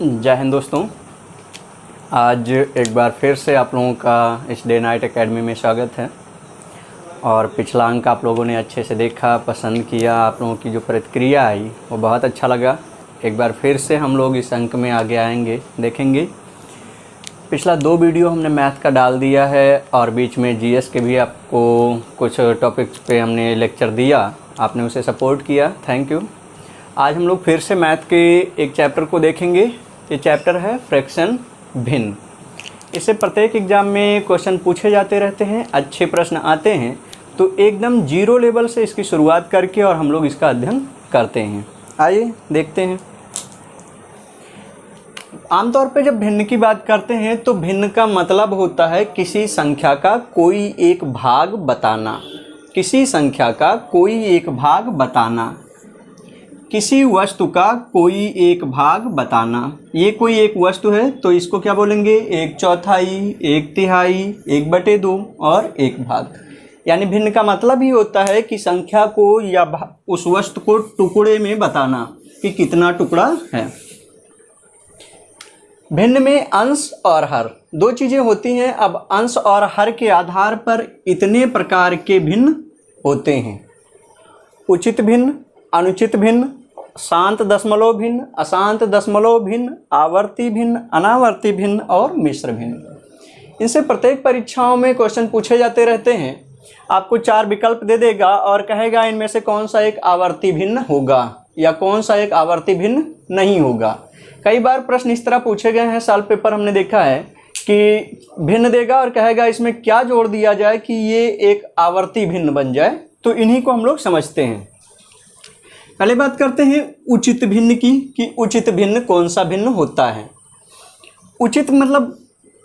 जय हिंद दोस्तों। आज एक बार फिर से आप लोगों का इस डे नाइट एकेडमी में स्वागत है। और पिछला अंक आप लोगों ने अच्छे से देखा, पसंद किया। आप लोगों की जो प्रतिक्रिया आई वो बहुत अच्छा लगा। एक बार फिर से हम लोग इस अंक में आगे आएंगे, देखेंगे। पिछला 2 वीडियो हमने मैथ का डाल दिया है और बीच में जीएस के भी आपको कुछ टॉपिक्स पे हमने लेक्चर दिया, आपने उसे सपोर्ट किया, थैंक यू। आज हम लोग फिर से मैथ के एक चैप्टर को देखेंगे। ये चैप्टर है फ्रैक्शन भिन्न। इससे प्रत्येक एग्ज़ाम में क्वेश्चन पूछे जाते रहते हैं, अच्छे प्रश्न आते हैं, तो एकदम जीरो लेवल से इसकी शुरुआत करके और हम लोग इसका अध्ययन करते हैं। आइए देखते हैं। आमतौर पे जब भिन्न की बात करते हैं तो भिन्न का मतलब होता है किसी संख्या का कोई एक भाग बताना। किसी संख्या का कोई एक भाग बताना, किसी वस्तु का कोई एक भाग बताना। ये कोई एक वस्तु है तो इसको क्या बोलेंगे? 1/4, 1/3, 1/2 और 1 भाग। यानी भिन्न का मतलब ही होता है कि संख्या को या उस वस्तु को टुकड़े में बताना कि कितना टुकड़ा है। भिन्न में अंश और हर 2 चीज़ें होती हैं। अब अंश और हर के आधार पर इतने प्रकार के भिन्न होते हैं: उचित भिन्न, अनुचित भिन्न, शांत दशमलव भिन्न, अशांत दशमलव भिन्न, आवर्ती भिन्न, अनावर्ती भिन्न और मिश्र भिन्न। इनसे प्रत्येक परीक्षाओं में क्वेश्चन पूछे जाते रहते हैं। आपको 4 विकल्प दे देगा और कहेगा इनमें से कौन सा एक आवर्ती भिन्न होगा या कौन सा एक आवर्ती भिन्न नहीं होगा। कई बार प्रश्न इस तरह पूछे गए हैं, साल पेपर हमने देखा है कि भिन्न देगा और कहेगा इसमें क्या जोड़ दिया जाए कि ये एक आवर्ती भिन्न बन जाए। तो इन्हीं को हम लोग समझते हैं। पहले बात करते हैं उचित भिन्न की, कि उचित भिन्न कौन सा भिन्न होता है। उचित मतलब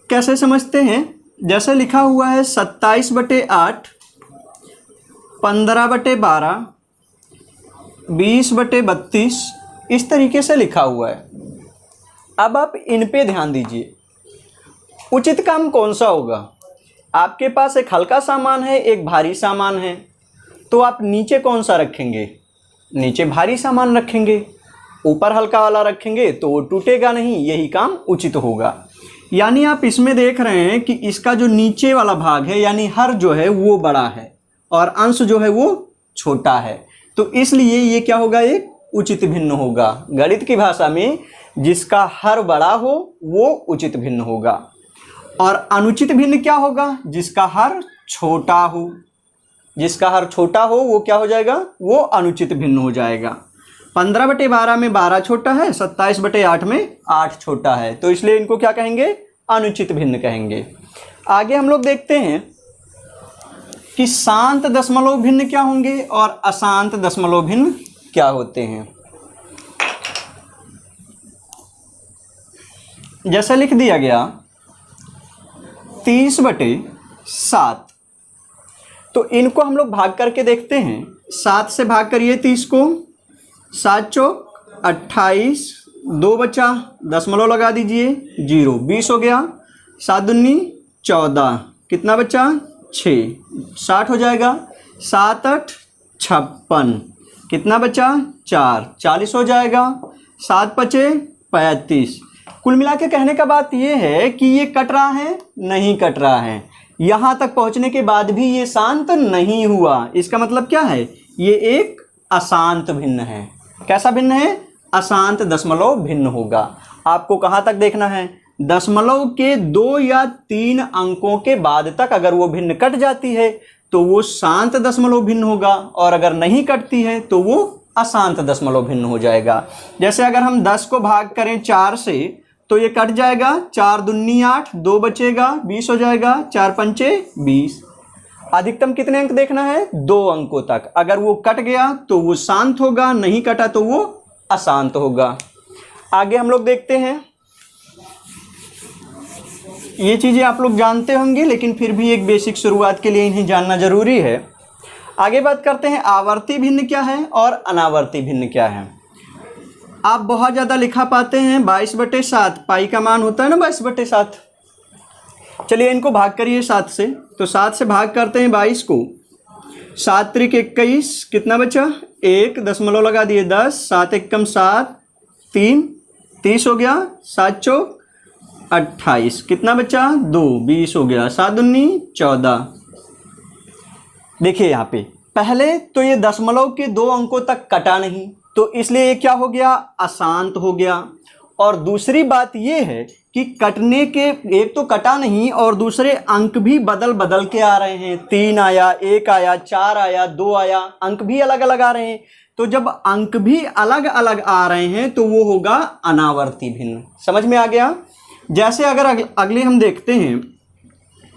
कैसे समझते हैं? जैसे लिखा हुआ है 27/8, 15/12, 20/32, इस तरीके से लिखा हुआ है। अब आप इन पे ध्यान दीजिए। उचित काम कौन सा होगा? आपके पास एक हल्का सामान है, एक भारी सामान है, तो आप नीचे कौन सा रखेंगे? नीचे भारी सामान रखेंगे। ऊपर हल्का वाला रखेंगे तो वो टूटेगा नहीं, यही काम उचित होगा। यानी आप इसमें देख रहे हैं कि इसका जो नीचे वाला भाग है यानी हर जो है वो बड़ा है और अंश जो है वो छोटा है, तो इसलिए ये क्या होगा? एक उचित भिन्न होगा। गणित की भाषा में जिसका हर बड़ा हो वो उचित भिन्न होगा। और अनुचित भिन्न क्या होगा? जिसका हर छोटा हो। जिसका हर छोटा हो वो क्या हो जाएगा? वो अनुचित भिन्न हो जाएगा। 15/12 में 12 छोटा है, 27/8 में 8 छोटा है, तो इसलिए इनको क्या कहेंगे? अनुचित भिन्न कहेंगे। आगे हम लोग देखते हैं कि शांत दशमलव भिन्न क्या होंगे और अशांत दशमलव भिन्न क्या होते हैं। जैसा लिख दिया गया 30/7, तो इनको हम लोग भाग करके देखते हैं। 7 से भाग करिए 30 को, 7 चौक 28, 2 बचा, दशमलव लगा दीजिए, 0, 20 हो गया। 7 दूनी 14, कितना बचा? 6, 60 हो जाएगा। 7 8 56, कितना बचा? 4, 40 हो जाएगा। 7 5 35। कुल मिला के कहने का बात ये है कि ये कट रहा है, नहीं कट रहा है। यहाँ तक पहुँचने के बाद भी ये शांत नहीं हुआ। इसका मतलब क्या है? ये एक अशांत भिन्न है। कैसा भिन्न है? अशांत दशमलव भिन्न होगा। आपको कहाँ तक देखना है? दशमलव के 2 या 3 अंकों के बाद तक अगर वो भिन्न कट जाती है तो वो शांत दशमलव भिन्न होगा, और अगर नहीं कटती है तो वो अशांत दशमलव भिन्न हो जाएगा। जैसे अगर हम 10 को भाग करें 4 से तो ये कट जाएगा। 4 दूनी 8, 2 बचेगा, 20 हो जाएगा। 4 पंचे 20। अधिकतम कितने अंक देखना है? 2 अंकों तक। अगर वो कट गया तो वो शांत होगा, नहीं कटा तो वो अशांत होगा। आगे हम लोग देखते हैं। ये चीज़ें आप लोग जानते होंगे, लेकिन फिर भी एक बेसिक शुरुआत के लिए इन्हें जानना जरूरी है। आगे बात करते हैं आवर्ती भिन्न क्या है और अनावर्ती भिन्न क्या है। आप बहुत ज़्यादा लिखा पाते हैं 22/7, पाई का मान होता है ना 22/7। चलिए इनको भाग करिए 7 से, तो 7 से भाग करते हैं 22 को। 7 त्रिक 21, कितना बचा? 1, दशमलव लगा दिए 10, 7 एकम 7, 3, 30 हो गया, 7 चौक 28, कितना बचा 2, 20 हो गया, 7 दूनी 14। देखिए यहाँ पे पहले तो ये दशमलव के 2 अंकों तक कटा नहीं, तो इसलिए ये क्या हो गया, अशांत हो गया। और दूसरी बात ये है कि कटने के, एक तो कटा नहीं और दूसरे अंक भी बदल बदल के आ रहे हैं, 3 आया, 1 आया, 4 आया, 2 आया, अंक भी अलग अलग आ रहे हैं। तो जब अंक भी अलग अलग आ रहे हैं तो वो होगा अनावर्ती भिन्न। समझ में आ गया। जैसे अगर अगले हम देखते हैं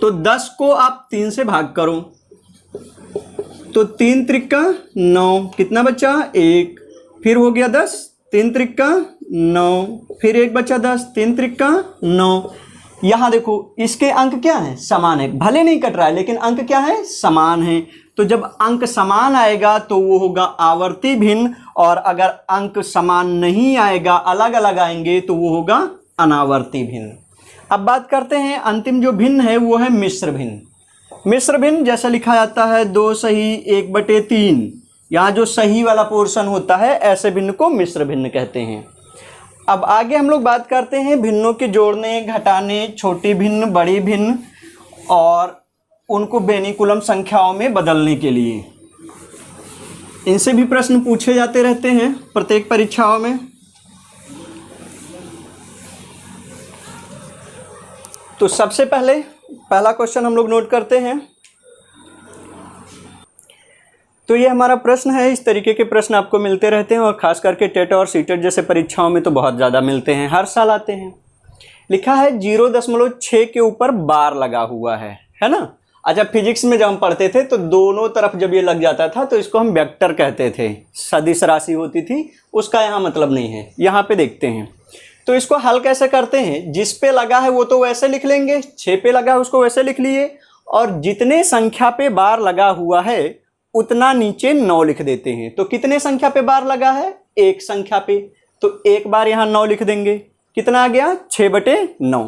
तो 10 को आप 3 से भाग करो तो 3 त्रिका 9, कितना बचा 1, फिर हो गया 10, 3 त्रिका 9, फिर 1 बचा 10, 3 त्रिका 9। यहाँ देखो इसके अंक क्या है, समान है, भले नहीं कट रहा है लेकिन अंक क्या है, समान है। तो जब अंक समान आएगा तो वो होगा आवर्ती भिन्न, और अगर अंक समान नहीं आएगा, अलग अलग आएंगे, तो वो होगा अनावर्ती भिन्न। अब बात करते हैं अंतिम जो भिन्न है वो है मिश्र भिन्न। मिश्र भिन्न जैसा लिखा जाता है 2 सही 1/3, यहाँ जो सही वाला पोर्शन होता है ऐसे भिन्न को मिश्र भिन्न कहते हैं। अब आगे हम लोग बात करते हैं भिन्नों के जोड़ने, घटाने, छोटी भिन्न, बड़ी भिन्न और उनको बेनिकुलम संख्याओं में बदलने के लिए। इनसे भी प्रश्न पूछे जाते रहते हैं प्रत्येक परीक्षाओं में। तो सबसे पहला क्वेश्चन हम लोग नोट करते हैं। तो ये हमारा प्रश्न है। इस तरीके के प्रश्न आपको मिलते रहते हैं और खास करके टेट और सीटेट जैसे परीक्षाओं में तो बहुत ज़्यादा मिलते हैं, हर साल आते हैं। लिखा है 0.6 के ऊपर बार लगा हुआ है ना। अच्छा, फिजिक्स में जब हम पढ़ते थे तो दोनों तरफ जब ये लग जाता था तो इसको हम वेक्टर कहते थे, सदिश राशि होती थी, उसका यहाँ मतलब नहीं है। यहाँ पे देखते हैं तो इसको हल कैसे करते हैं। जिस पे लगा है वो तो वैसे लिख लेंगे, 6 पे लगा है उसको वैसे लिख लिए, और जितने संख्या पे बार लगा हुआ है उतना नीचे 9 लिख देते हैं। तो कितने संख्या पे बार लगा है, 1 संख्या पे, तो एक बार यहाँ 9 लिख देंगे। कितना आ गया 6/9।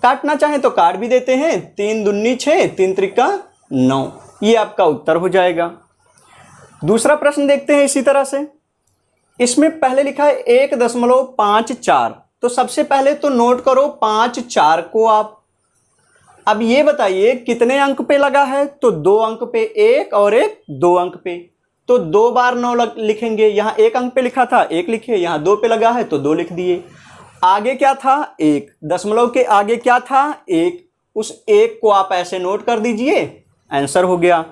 काटना चाहें तो काट भी देते हैं, 3 दूनी 6, 3 त्रिका 9, ये आपका उत्तर हो जाएगा। दूसरा प्रश्न देखते हैं इसी तरह से। इसमें पहले लिखा है 1.54, तो सबसे पहले तो नोट करो 5 4 को आप। अब ये बताइए कितने अंक पे लगा है, तो 2 अंक पे, 1 और 1 2 अंक पे, तो 2 बार 9 लिखेंगे। यहाँ 1 अंक पे लिखा था 1 लिखे, यहाँ 2 पे लगा है तो 2 लिख दिए। आगे क्या था 1, दशमलव के आगे क्या था 1, उस 1 को आप ऐसे नोट कर दीजिए, आंसर हो गया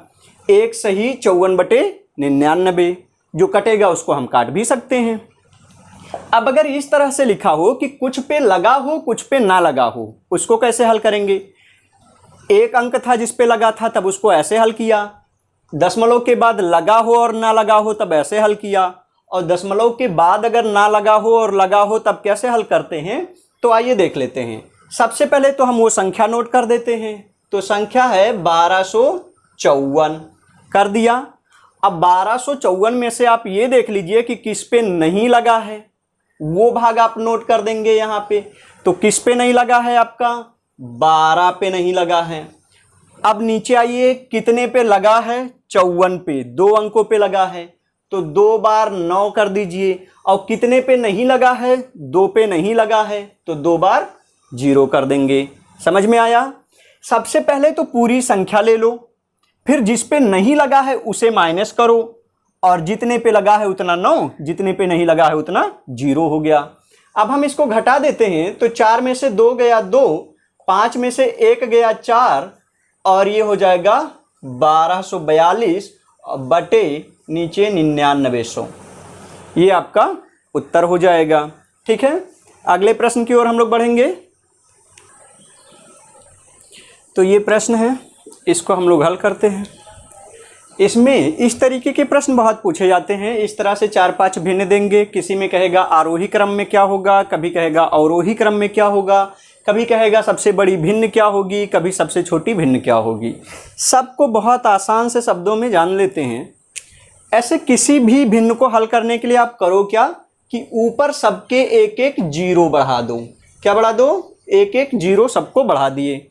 1 सही 54/99। जो कटेगा उसको हम काट भी सकते हैं। अब अगर इस तरह से लिखा हो कि कुछ पे लगा हो कुछ पे ना लगा हो, उसको कैसे हल करेंगे। 1 अंक था जिस पे लगा था तब उसको ऐसे हल किया, दशमलव के बाद लगा हो और ना लगा हो तब ऐसे हल किया, और दशमलव के बाद अगर ना लगा हो और लगा हो तब कैसे हल करते हैं। तो आइए देख लेते हैं। सबसे पहले तो हम वो संख्या नोट कर देते हैं। तो संख्या है 1254, कर दिया। अब 1254 में से आप ये देख लीजिए कि किस पे नहीं लगा है, वो भाग आप नोट कर देंगे यहाँ पे। तो किस पे नहीं लगा है, आपका 12 पे नहीं लगा है। अब नीचे आइए, कितने पे लगा है, 54 पे, 2 अंकों पे लगा है, तो 2 बार 9 कर दीजिए। और कितने पे नहीं लगा है, 2 पे नहीं लगा है, तो 2 बार 0 कर देंगे। समझ में आया। सबसे पहले तो पूरी संख्या ले लो, फिर जिस पे नहीं लगा है उसे माइनस करो, और जितने पे लगा है उतना 9, जितने पे नहीं लगा है उतना 0 हो गया। अब हम इसको घटा देते हैं, तो 4 में से 2 गया 2, 5 में से 1 गया 4, और ये हो जाएगा 1242 बटे नीचे 9900। ये आपका उत्तर हो जाएगा। ठीक है, अगले प्रश्न की ओर हम लोग बढ़ेंगे। तो ये प्रश्न है, इसको हम लोग हल करते हैं। इसमें इस तरीके के प्रश्न बहुत पूछे जाते हैं। इस तरह से 4-5 भिन्न देंगे, किसी में कहेगा आरोही क्रम में क्या होगा, कभी कहेगा अवरोही क्रम में क्या होगा, कभी कहेगा सबसे बड़ी भिन्न क्या होगी, कभी सबसे छोटी भिन्न क्या होगी। सबको बहुत आसान से शब्दों में जान लेते हैं। ऐसे किसी भी भिन्न को हल करने के लिए आप करो क्या कि ऊपर सबके 1-1 0 बढ़ा दो। क्या बढ़ा दो, 1-1 0 सबको बढ़ा दिए।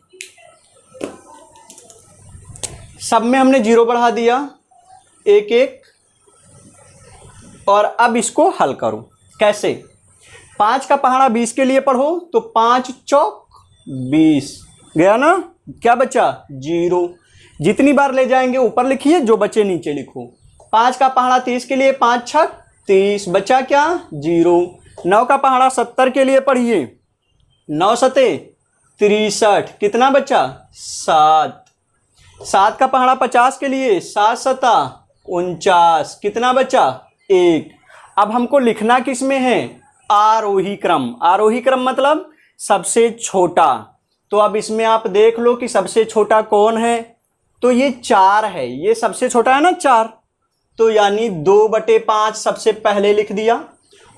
सब में हमने 0 बढ़ा दिया, 1-1, और अब इसको हल करो। कैसे, 5 का पहाड़ा 20 के लिए पढ़ो तो 5 चौक 20 गया ना, क्या बचा 0। जितनी बार ले जाएंगे ऊपर लिखिए, जो बचे नीचे लिखो। 5 का पहाड़ा 30 के लिए 5 छक 30, बचा क्या 0। 9 का पहाड़ा 70 के लिए पढ़िए, 9 सते 63, कितना बचा 7। 7 का पहाड़ा 50 के लिए 7 सता 49, कितना बचा 1। अब हमको लिखना किस में है, आरोही क्रम। आरोही क्रम मतलब सबसे छोटा। तो अब इसमें आप देख लो कि सबसे छोटा कौन है, तो ये 4 है, ये सबसे छोटा है ना 4, तो यानी 2/5 सबसे पहले लिख दिया।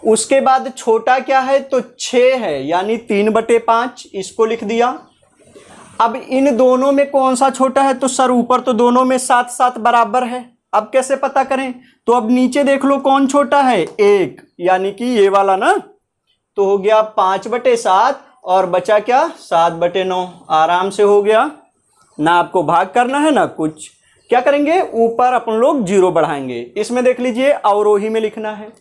उसके बाद छोटा क्या है, तो 6 है, यानी 3/5 इसको लिख दिया। अब इन दोनों में कौन सा छोटा है, तो सर ऊपर तो दोनों में 7-7 बराबर है। अब कैसे पता करें, तो अब नीचे देख लो कौन छोटा है, 1, यानी कि ये वाला ना, तो हो गया 5/7 और बचा क्या 7/9, आराम से हो गया ना। आपको भाग करना है ना कुछ, क्या करेंगे ऊपर अपन लोग 0 बढ़ाएंगे। इसमें देख लीजिए अवरोही में लिखना है,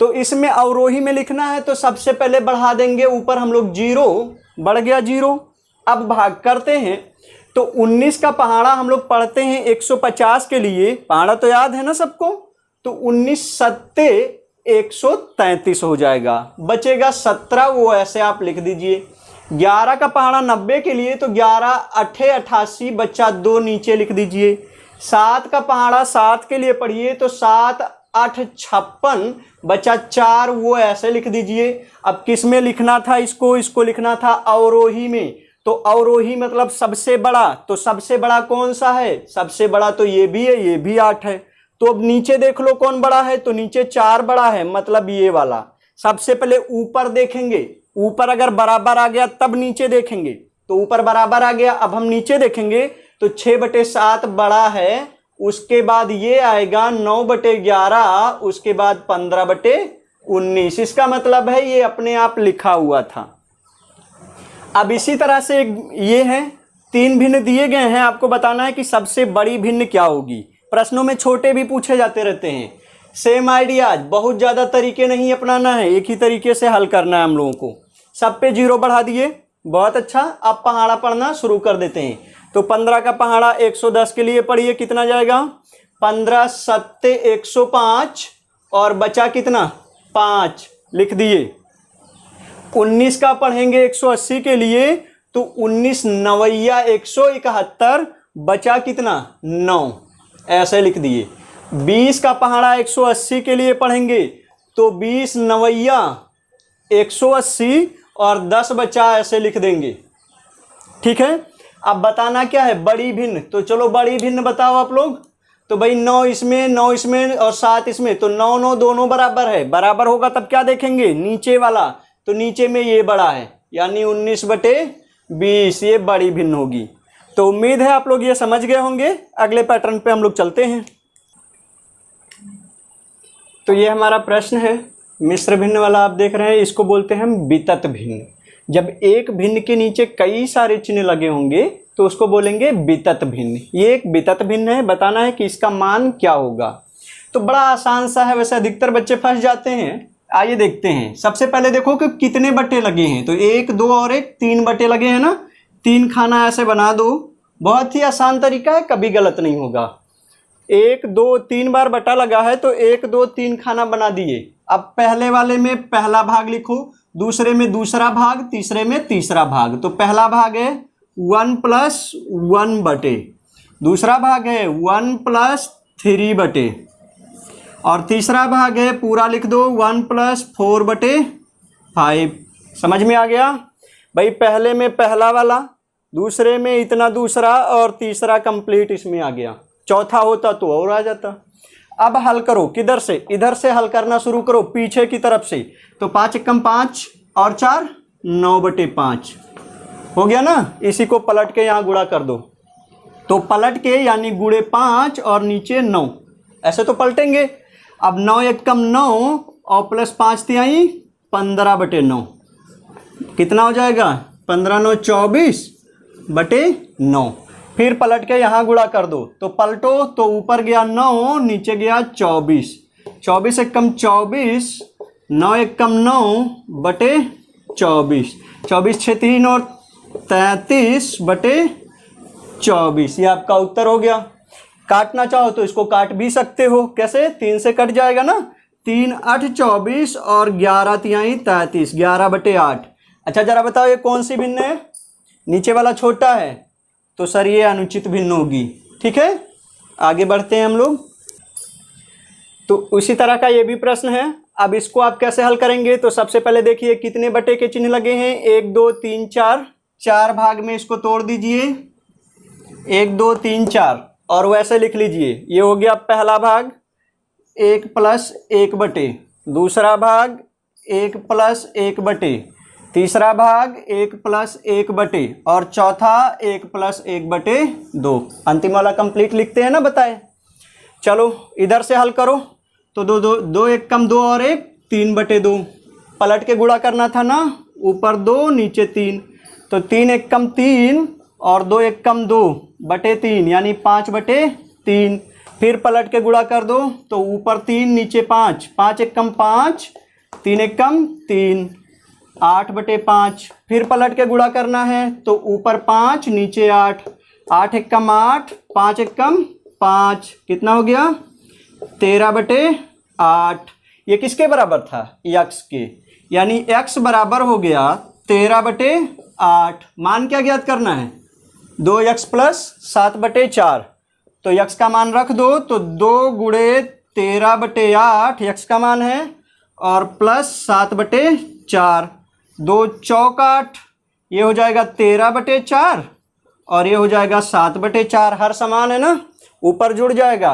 तो इसमें अवरोही में लिखना है तो सबसे पहले बढ़ा देंगे ऊपर हम लोग 0, बढ़ गया 0। अब भाग करते हैं तो 19 का पहाड़ा हम लोग पढ़ते हैं 150 के लिए, पहाड़ा तो याद है ना सबको, तो 19 सत्ते 133 हो जाएगा, बचेगा 17, वो ऐसे आप लिख दीजिए। 11 का पहाड़ा 90 के लिए तो 11 अठे 88, बच्चा 2 नीचे लिख दीजिए। 7 का पहाड़ा 7 के लिए पढ़िए तो 7 8 56, बचा 4, वो ऐसे लिख दीजिए। अब किस में लिखना था इसको, इसको लिखना था अवरोही में, तो अवरोही मतलब सबसे बड़ा, तो सबसे बड़ा कौन सा है, सबसे बड़ा तो ये भी है, ये भी 8 है। तो अब नीचे देख लो कौन बड़ा है, तो नीचे 4 बड़ा है, मतलब ये वाला। सबसे पहले ऊपर देखेंगे, ऊपर अगर बराबर आ गया तब नीचे देखेंगे, तो ऊपर बराबर आ गया। अब हम नीचे देखेंगे तो 6/7 बड़ा है, उसके बाद ये आएगा 9/11, उसके बाद 15/19। इसका मतलब है ये अपने आप लिखा हुआ था। अब इसी तरह से ये है, 3 भिन्न दिए गए हैं, आपको बताना है कि सबसे बड़ी भिन्न क्या होगी। प्रश्नों में छोटे भी पूछे जाते रहते हैं। सेम आइडिया, बहुत ज़्यादा तरीके नहीं अपनाना है, एक ही तरीके से हल करना है हम लोगों को। सब पे 0 बढ़ा दिए, बहुत अच्छा। अब पहाड़ा पढ़ना शुरू कर देते हैं। तो 15 का पहाड़ा 110 के लिए पढ़िए, कितना जाएगा 15 सत्ते 105 और बचा कितना 5, लिख दिए। 19 का पढ़ेंगे 180 के लिए तो 19 नवैया 171, बचा कितना 9, ऐसे लिख दिए। 20 का पहाड़ा 180 के लिए पढ़ेंगे तो 20 नवैया 180 और 10 बचा, ऐसे लिख देंगे। ठीक है, अब बताना क्या है बड़ी भिन्न, तो चलो बड़ी भिन्न बताओ आप लोग। तो भाई 9 इसमें 9 इसमें और 7 इसमें, तो 9 9 दोनों बराबर है, बराबर होगा तब क्या देखेंगे नीचे वाला, तो नीचे में ये बड़ा है, यानी 19/20 ये बड़ी भिन्न होगी। तो उम्मीद है आप लोग ये समझ गए होंगे। अगले पैटर्न पे हम लोग चलते हैं। तो ये हमारा प्रश्न है मिश्र भिन्न वाला, आप देख रहे हैं, इसको बोलते हैं हम वितत भिन्न। जब एक भिन्न के नीचे कई सारे चिन्ह लगे होंगे तो उसको बोलेंगे वितत भिन्न। ये एक वितत भिन्न है, बताना है कि इसका मान क्या होगा। तो बड़ा आसान सा है, वैसे अधिकतर बच्चे फंस जाते हैं। आइए देखते हैं। सबसे पहले देखो कि कितने बट्टे लगे हैं, तो 1 2 और 1 3 बट्टे लगे हैं ना, 3 खाना ऐसे बना दो। बहुत ही आसान तरीका है, कभी गलत नहीं होगा। 1 2 3 बार बटा लगा है तो 1 2 3 खाना बना दिए। अब पहले वाले में पहला भाग लिखो, दूसरे में दूसरा भाग, तीसरे में तीसरा भाग। तो पहला भाग है 1 + 1 बटे, दूसरा भाग है 1 + 3 बटे, और तीसरा भाग है पूरा लिख दो 1 + 4 बटे 5। समझ में आ गया भाई? पहले में पहला वाला, दूसरे में इतना दूसरा, और तीसरा कंप्लीट इसमें आ गया। चौथा होता तो और आ जाता। अब हल करो, किधर से? इधर से हल करना शुरू करो, पीछे की तरफ से। तो 5 × 5 और 4 9/5 हो गया ना। इसी को पलट के यहाँ गुणा कर दो, तो पलट के यानी गुणे 5 और नीचे 9, ऐसे तो पलटेंगे। अब 9 × 1 = 9 और +5 तिहाई 15/9, कितना हो जाएगा 15 × 9 = 24/9। फिर पलट के यहाँ गुणा कर दो, तो पलटो तो ऊपर गया 9, नीचे गया 24, 24 × 1 = 24, 9 एकम 9 बटे 24, 24 6 3 और 33 बटे 24, ये आपका उत्तर हो गया। काटना चाहो तो इसको काट भी सकते हो, कैसे? 3 से कट जाएगा ना, 3 8 24 और 11 तिहाई 33, 11 बटे 8। अच्छा जरा बताओ ये कौन सी भिन्न है? नीचे वाला छोटा है तो सर ये अनुचित भिन्न होगी। ठीक है, आगे बढ़ते हैं हम लोग। तो उसी तरह का ये भी प्रश्न है। अब इसको आप कैसे हल करेंगे? तो सबसे पहले देखिए कितने बटे के चिन्ह लगे हैं, 1 2 3 4, 4 भाग में इसको तोड़ दीजिए, 1 2 3 4, और वैसे लिख लीजिए। ये हो गया पहला भाग 1 प्लस 1 बटे, दूसरा भाग 1 प्लस 1 बटे, तीसरा भाग 1 प्लस 1 बटे, और चौथा 1 प्लस 1 बटे 2। अंतिम वाला कंप्लीट लिखते हैं ना, बताए। चलो इधर से हल करो। तो 2 2 2 1 कम 2 और 1 3 बटे 2, पलट के गुणा करना था ना, ऊपर 2 नीचे 3, तो 3 1 कम 3 और 2 1 कम 2 बटे 3, यानी 5 बटे 3। फिर पलट के गुणा कर दो, तो ऊपर 3 नीचे 5, 5 1 कम 5, 3 1 कम 3, 8 बटे 5। फिर पलट के गुणा करना है, तो ऊपर 5 नीचे 8, 8 1 कम 8, 5 1 कम 5, कितना हो गया? 13 बटे 8। ये किसके बराबर था? x के, यानी x बराबर हो गया 13 बटे 8। मान क्या ज्ञात करना है? 2x प्लस 7 बटे 4। तो x का मान रख दो, तो 2 गुणे 13 बटे 8 x का मान है, और प्लस 7 बटे 4, 2 चौक 8, ये हो जाएगा 13 बटे 4, और ये हो जाएगा 7 बटे 4। हर समान है ना, ऊपर जुड़ जाएगा,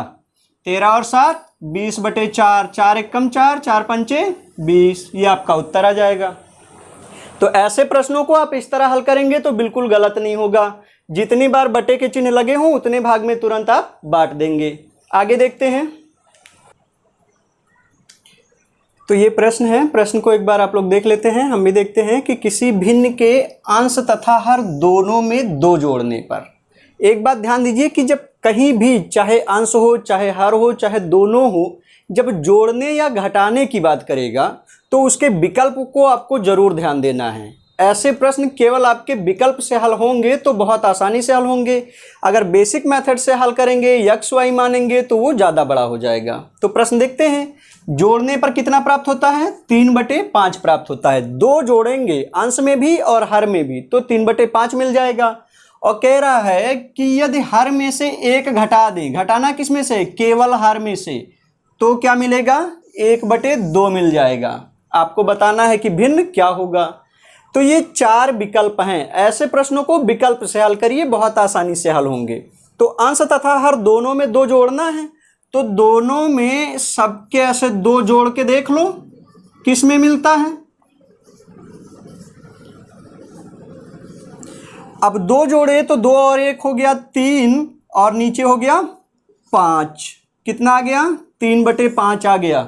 13 और 7 20 बटे 4, 4 1 कम 4, 4 पंचे 20, ये आपका उत्तर आ जाएगा। तो ऐसे प्रश्नों को आप इस तरह हल करेंगे तो बिल्कुल गलत नहीं होगा। जितनी बार बटे के चिन्ह लगे हों उतने भाग में तुरंत आप बांट देंगे। आगे देखते हैं। तो ये प्रश्न है, प्रश्न को एक बार आप लोग देख लेते हैं, हम भी देखते हैं कि किसी भिन्न के अंश तथा हर दोनों में 2 जोड़ने पर। एक बात ध्यान दीजिए कि जब कहीं भी चाहे अंश हो, चाहे हर हो, चाहे दोनों हो, जब जोड़ने या घटाने की बात करेगा तो उसके विकल्प को आपको जरूर ध्यान देना है। ऐसे प्रश्न केवल आपके विकल्प से हल होंगे तो बहुत आसानी से हल होंगे। अगर बेसिक मेथड से हल करेंगे, एक्स वाई मानेंगे, तो वो ज़्यादा बड़ा हो जाएगा। तो प्रश्न देखते हैं। जोड़ने पर कितना प्राप्त होता है? 3 बटे 5 प्राप्त होता है। 2 जोड़ेंगे अंश में भी और हर में भी, तो 3 बटे 5 मिल जाएगा। और कह रहा है कि यदि हर में से 1 घटा दें, घटाना किस में से? केवल हर में से, तो क्या मिलेगा? 1 बटे 2 मिल जाएगा। आपको बताना है कि भिन्न क्या होगा। तो ये 4 विकल्प हैं। ऐसे प्रश्नों को विकल्प से हल करिए, बहुत आसानी से हल होंगे। तो अंश तथा हर दोनों में 2 जोड़ना है, तो दोनों में सबके ऐसे 2 जोड़ के देख लो किस में मिलता है। अब 2 जोड़े तो 2 और 1 हो गया 3, और नीचे हो गया 5, कितना आ गया? 3 बटे 5 आ गया।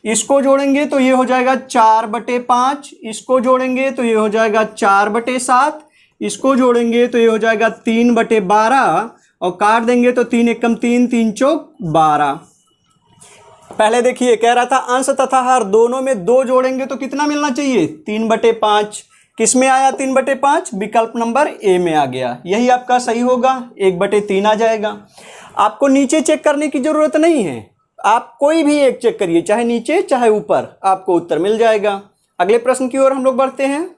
इसको जोड़ेंगे तो ये हो जाएगा 4 बटे 5, इसको जोड़ेंगे तो ये हो जाएगा 4 बटे 7, इसको जोड़ेंगे तो ये हो जाएगा 3 बटे 12, और काट देंगे तो 3 एकम 3, 3 चौक 12। पहले देखिए कह रहा था अंश तथा हर दोनों में 2 जोड़ेंगे तो कितना मिलना चाहिए? 3 बटे 5। किस में आया 3 बटे 5? विकल्प नंबर ए में आ गया। यही आपका सही होगा, 1 बटे 3 आ जाएगा। आपको नीचे चेक करने की जरूरत नहीं है, आप कोई भी एक चेक करिए, चाहे नीचे चाहे ऊपर, आपको उत्तर मिल जाएगा। अगले प्रश्न की ओर हम लोग बढ़ते हैं।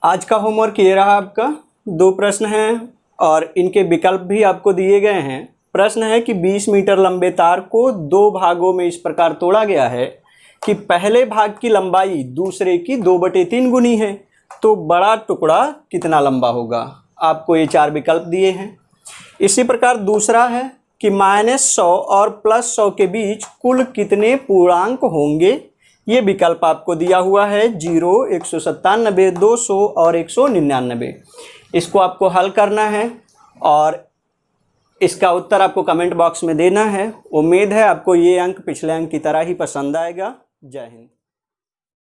आज का होमवर्क ये रहा आपका। 2 प्रश्न हैं और इनके विकल्प भी आपको दिए गए हैं। प्रश्न है कि 20 मीटर लंबे तार को 2 भागों में इस प्रकार तोड़ा गया है कि पहले भाग की लंबाई दूसरे की 2 बटे 3 गुनी है, तो बड़ा टुकड़ा कितना लंबा होगा? आपको ये 4 विकल्प दिए हैं। इसी प्रकार दूसरा है कि -100 और +100 के बीच कुल कितने पूर्णांक होंगे? ये विकल्प आपको दिया हुआ है 0, 197, 200 और 199। इसको आपको हल करना है और इसका उत्तर आपको कमेंट बॉक्स में देना है। उम्मीद है आपको ये अंक पिछले अंक की तरह ही पसंद आएगा। जय हिंद।